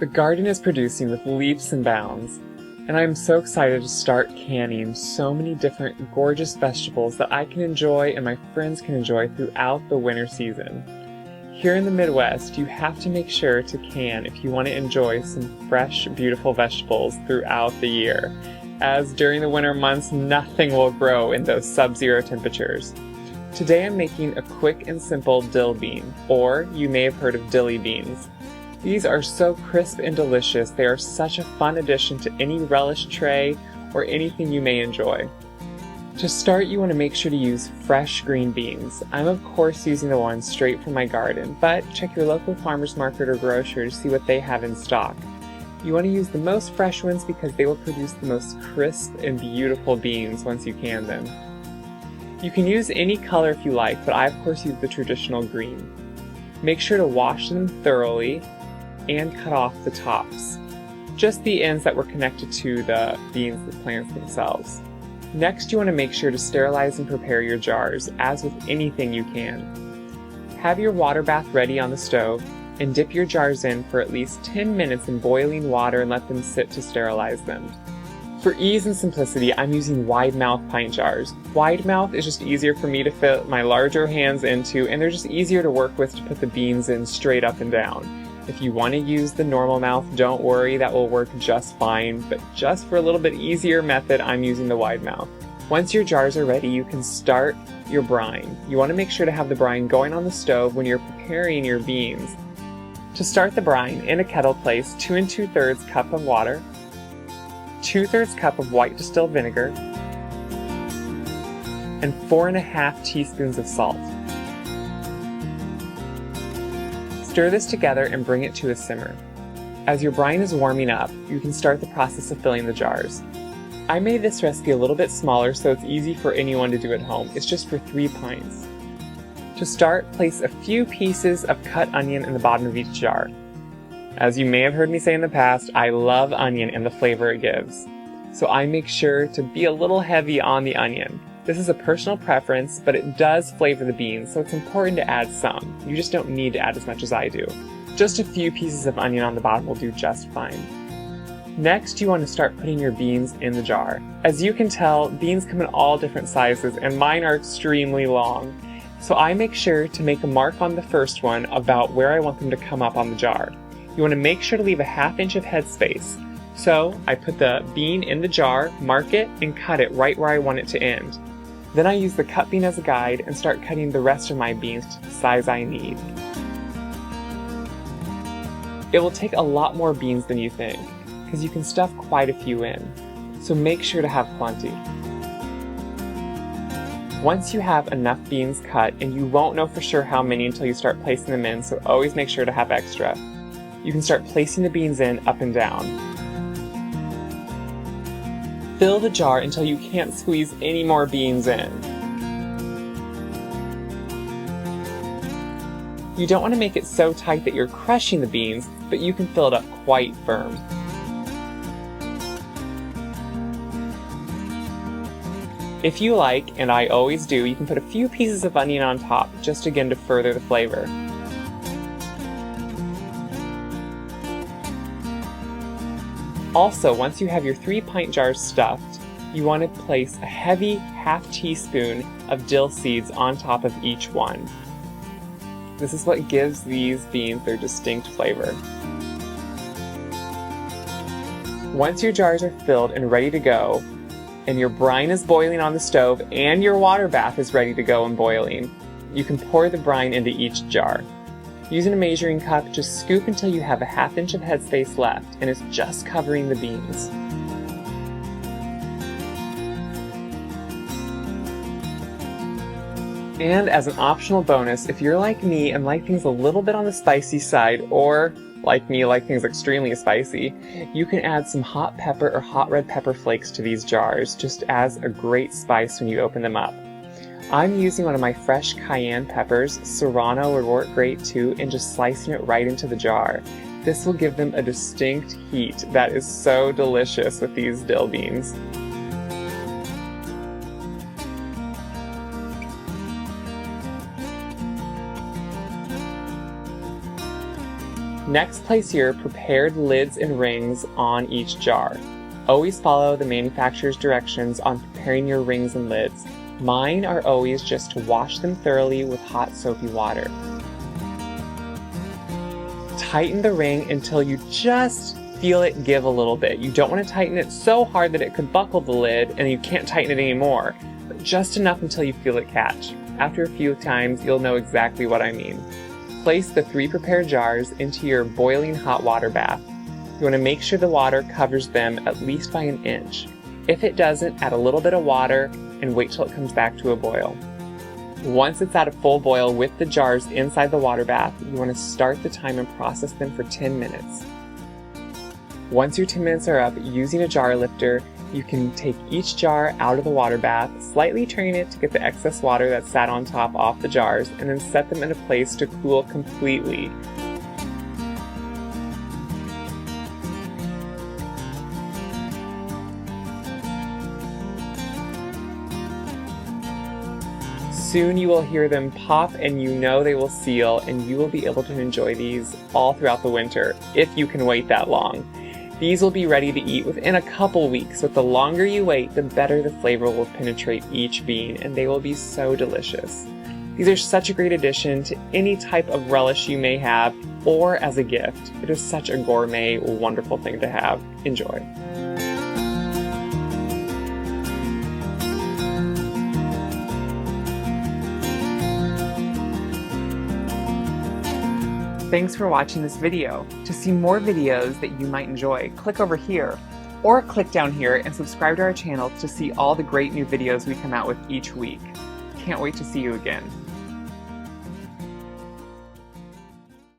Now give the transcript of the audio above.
The garden is producing with leaps and bounds, and I am so excited to start canning so many different gorgeous vegetables that I can enjoy and my friends can enjoy throughout the winter season. Here in the Midwest, you have to make sure to can if you want to enjoy some fresh, beautiful vegetables throughout the year, as during the winter months, nothing will grow in those sub-zero temperatures. Today I'm making a quick and simple dill bean, or you may have heard of dilly beans. These are so crisp and delicious, they are such a fun addition to any relish tray or anything you may enjoy. To start, you want to make sure to use fresh green beans. I'm of course using the ones straight from my garden, but check your local farmer's market or grocer to see what they have in stock. You want to use the most fresh ones because they will produce the most crisp and beautiful beans once you can them. You can use any color if you like, but I of course use the traditional green. Make sure to wash them thoroughly and cut off the tops, just the ends that were connected to the beans, the plants themselves. Next, you want to make sure to sterilize and prepare your jars, as with anything you can. Have your water bath ready on the stove and dip your jars in for at least 10 minutes in boiling water and let them sit to sterilize them. For ease and simplicity, I'm using wide mouth pint jars. Wide mouth is just easier for me to fit my larger hands into, and they're just easier to work with to put the beans in straight up and down. If you want to use the normal mouth, don't worry, that will work just fine, but just for a little bit easier method, I'm using the wide mouth. Once your jars are ready, you can start your brine. You want to make sure to have the brine going on the stove when you're preparing your beans. To start the brine, in a kettle place 2 2/3 cup of water, 2/3 cup of white distilled vinegar, and 4½ teaspoons of salt. Stir this together and bring it to a simmer. As your brine is warming up, you can start the process of filling the jars. I made this recipe a little bit smaller so it's easy for anyone to do at home. It's just for 3 pints. To start, place a few pieces of cut onion in the bottom of each jar. As you may have heard me say in the past, I love onion and the flavor it gives. So I make sure to be a little heavy on the onion. This is a personal preference, but it does flavor the beans, so it's important to add some. You just don't need to add as much as I do. Just a few pieces of onion on the bottom will do just fine. Next, you want to start putting your beans in the jar. As you can tell, beans come in all different sizes, and mine are extremely long. So I make sure to make a mark on the first one about where I want them to come up on the jar. You want to make sure to leave a ½ inch of headspace. So I put the bean in the jar, mark it, and cut it right where I want it to end. Then I use the cut bean as a guide and start cutting the rest of my beans to the size I need. It will take a lot more beans than you think, because you can stuff quite a few in, so make sure to have plenty. Once you have enough beans cut, and you won't know for sure how many until you start placing them in, so always make sure to have extra, you can start placing the beans in up and down. Fill the jar until you can't squeeze any more beans in. You don't want to make it so tight that you're crushing the beans, but you can fill it up quite firm. If you like, and I always do, you can put a few pieces of onion on top, just again to further the flavor. Also, once you have your 3 pint jars stuffed, you want to place a heavy ½ teaspoon of dill seeds on top of each one. This is what gives these beans their distinct flavor. Once your jars are filled and ready to go, and your brine is boiling on the stove and your water bath is ready to go and boiling, you can pour the brine into each jar. Using a measuring cup, just scoop until you have a ½ inch of headspace left and it's just covering the beans. And as an optional bonus, if you're like me and like things a little bit on the spicy side, or like me, like things extremely spicy, you can add some hot pepper or hot red pepper flakes to these jars, just as a great spice when you open them up. I'm using one of my fresh cayenne peppers, serrano would work great too, and just slicing it right into the jar. This will give them a distinct heat that is so delicious with these dill beans. Next, place your prepared lids and rings on each jar. Always follow the manufacturer's directions on preparing your rings and lids. Mine are always just to wash them thoroughly with hot soapy water. Tighten the ring until you just feel it give a little bit. You don't want to tighten it so hard that it could buckle the lid and you can't tighten it anymore, but just enough until you feel it catch. After a few times, you'll know exactly what I mean. Place the 3 prepared jars into your boiling hot water bath. You want to make sure the water covers them at least by an inch. If it doesn't, add a little bit of water and wait till it comes back to a boil. Once it's at a full boil with the jars inside the water bath, you want to start the timer and process them for 10 minutes. Once your 10 minutes are up, using a jar lifter, you can take each jar out of the water bath, slightly turning it to get the excess water that sat on top off the jars, and then set them in a place to cool completely. Soon you will hear them pop and you know they will seal, and you will be able to enjoy these all throughout the winter, if you can wait that long. These will be ready to eat within a couple weeks, but the longer you wait, the better the flavor will penetrate each bean, and they will be so delicious. These are such a great addition to any type of relish you may have, or as a gift. It is such a gourmet, wonderful thing to have. Enjoy. Thanks for watching this video. To see more videos that you might enjoy, click over here, or click down here and subscribe to our channel to see all the great new videos we come out with each week. Can't wait to see you again.